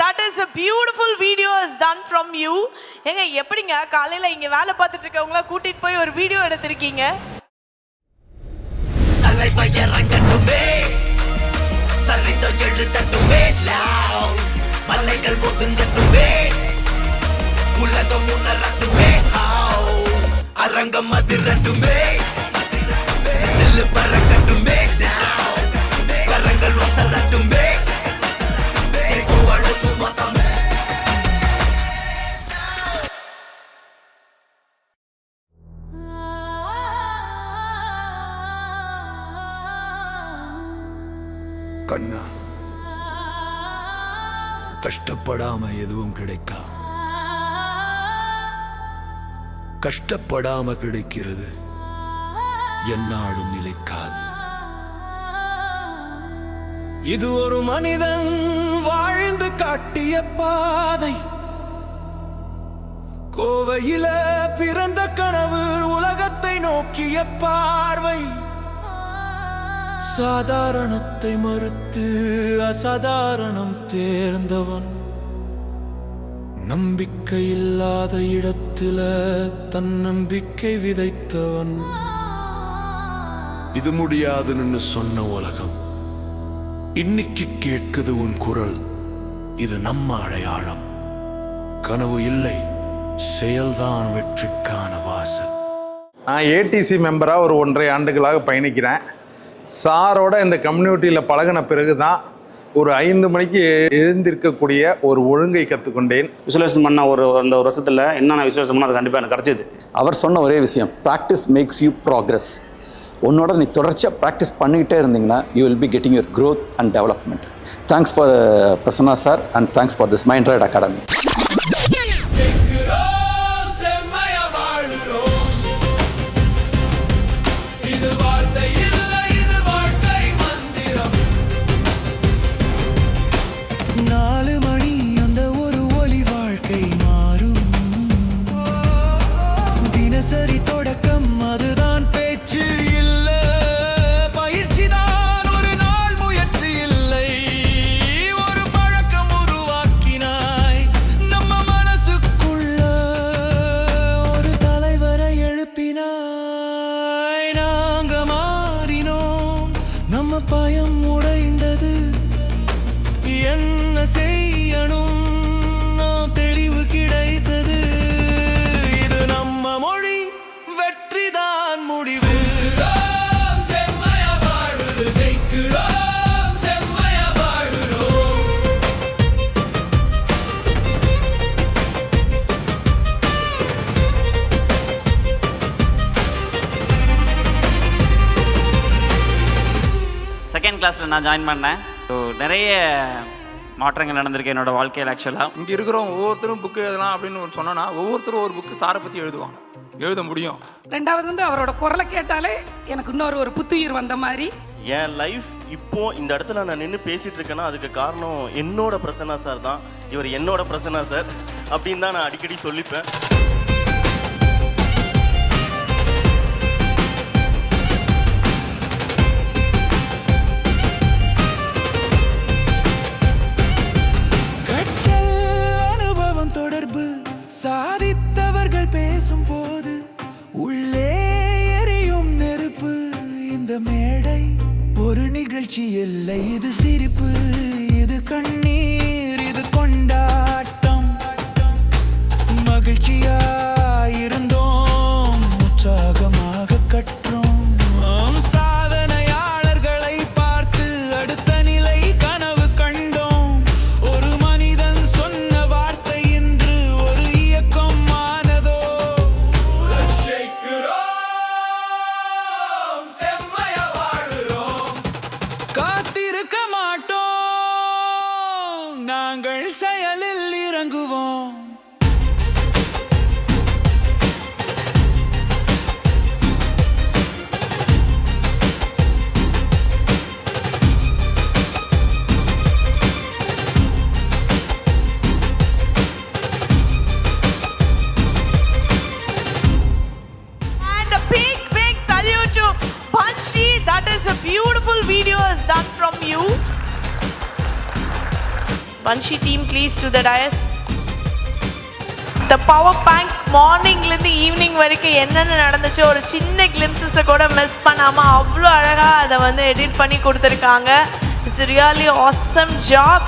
that is a beautiful video is done from you. ஏங்க எப்படிங்க காலையில இங்க வேலை பார்த்துட்டு இருக்கவங்கள கூட்டிட்டு போய் ஒரு வீடியோ எடுத்திருக்கீங்க? தலைவை இறங்கட்டுமே, சரிதோ எழுதட்டுமே, மலைகள் ஒதுங்கட்டுமே, உலகம் உணரட்டுமே, அரங்கம் அதிரட்டுமே, செல்லு பறக்கட்டுமே, கரங்கள் வசரட்டுமே, புகழத்து மொத்தமே. கண்ணா, கஷ்டப்படாம எதுவும் கிடைக்கா, கஷ்டப்படாம கிடைக்கிறது எந்நாடும் நிலைக்காது. இது ஒரு மனிதன் வாழ்ந்து காட்டிய பாதை, கோவையில பிறந்த கனவு, உலகத்தை நோக்கிய பார்வை, சாதாரணத்தை மறுத்து அசாதாரணம் தேர்ந்தவன், நம்பிக்கை இல்லாத இடத்துல தன்னம்பிக்கை விதைத்தவன். இது முடியாதுன்னு சொன்ன உலகம் இன்னைக்கு கேட்குது உன் குரல். இது நம்ம அடையாளம். கனவு இல்லை, செயல்தான் வெற்றிக்கான வாசல். நான் ஏடிசி மெம்பராக ஒரு 1.5 ஆண்டுகளாக பயணிக்கிறேன். சாரோட இந்த கம்யூனிட்டியில் பழகின பிறகு தான் ஒரு 5 மணிக்கு எழுந்திருக்கக்கூடிய ஒரு ஒழுங்கை கற்றுக்கொண்டேன். விசுவலேஷன் பண்ண அந்த ஒரு வருஷத்தில் என்னென்ன விசுவலேஷன் பண்ணால் அது கண்டிப்பாக எனக்கு கிடச்சிது. அவர் சொன்ன ஒரே விஷயம், ப்ராக்டிஸ் மேக்ஸ் யூ ப்ராக்ரஸ். உன்னோட நீ தொடர்ச்சியாக ப்ராக்டிஸ் பண்ணிக்கிட்டே இருந்தீங்கன்னா you will be getting your growth and development. Thanks for Prasanna sir and thanks for this mind right academy. சரி தொடக்கம் அதுதான், பேச்சு இல்ல பயிற்சி தான், ஒரு நாள் முயற்சி இல்லை, ஒரு பழக்கம் உருவாக்கினாய் நம்ம மனசுக்குள்ள, ஒரு தலைவரை எழுப்பினாய். நாங்க மாறினோம், நம்ம பயம் உடைந்தது, என்ன செய்யணும் தெளிவு கிடைத்தது. இது நம்ம மொழி, வெற்றிதான் முடிவு. செகண்ட் கிளாஸில் நான் ஜாயின் பண்ணேன். ஸோ நிறைய மாற்றங்கள் நடந்திருக்கு என்னோட வாழ்க்கையில். ஆக்சுவலாக இங்கே இருக்கிறவங்க ஒவ்வொருத்தரும் புக்கு எழுதலாம் அப்படின்னு சொன்னோன்னா ஒவ்வொருத்தரும் ஒரு புக்கு சாரை பற்றி எழுதுவாங்க, எழுத முடியும். ரெண்டாவது வந்து அவரோட குரலை கேட்டாலே எனக்கு இன்னொரு புத்துயிர் வந்த மாதிரி. என் லைஃப் இப்போ இந்த இடத்துல நான் நின்று பேசிட்டு இருக்கேன்னா அதுக்கு காரணம் என்னோட பிரசன்னா சார் தான். இவர் என்னோட பிரசன்னா சார் அப்படின்னு தான் நான் அடிக்கடி சொல்லிப்பேன். சாதித்தவர்கள் பேசும் போது உள்ளே எரியும் நெருப்பு. இந்த மேடை ஒரு நிகழ்ச்சி இல்லை, இது சிரிப்பு, இது கண்ணீர், இது கொண்டாட்டம். மகிழ்ச்சியாயிருந்தோம், உற்சாகமாக கற்றோம். சாதனையாளர்களை பார்த்து அடுத்த நிலை கனவு கண்டோம். ஒரு மனிதன் சொன்ன வார்த்தை இன்று ஒரு இயக்கம் ஆனதோ. செம்மையா வாழுறோம், காத்திருக்க மாட்டோம், நாங்கள் செயலில் இறங்குவோம். That is a beautiful video is done from you. Vanshi team, please to the dais. The power bank மார்னிங்லேருந்து ஈவினிங் வரைக்கும் என்னென்ன நடந்துச்சு ஒரு சின்ன கிளிம்ஸஸை கூட மிஸ் பண்ணாமல் அவ்வளோ அழகாக அதை வந்து எடிட் பண்ணி கொடுத்துருக்காங்க. It's really awesome job.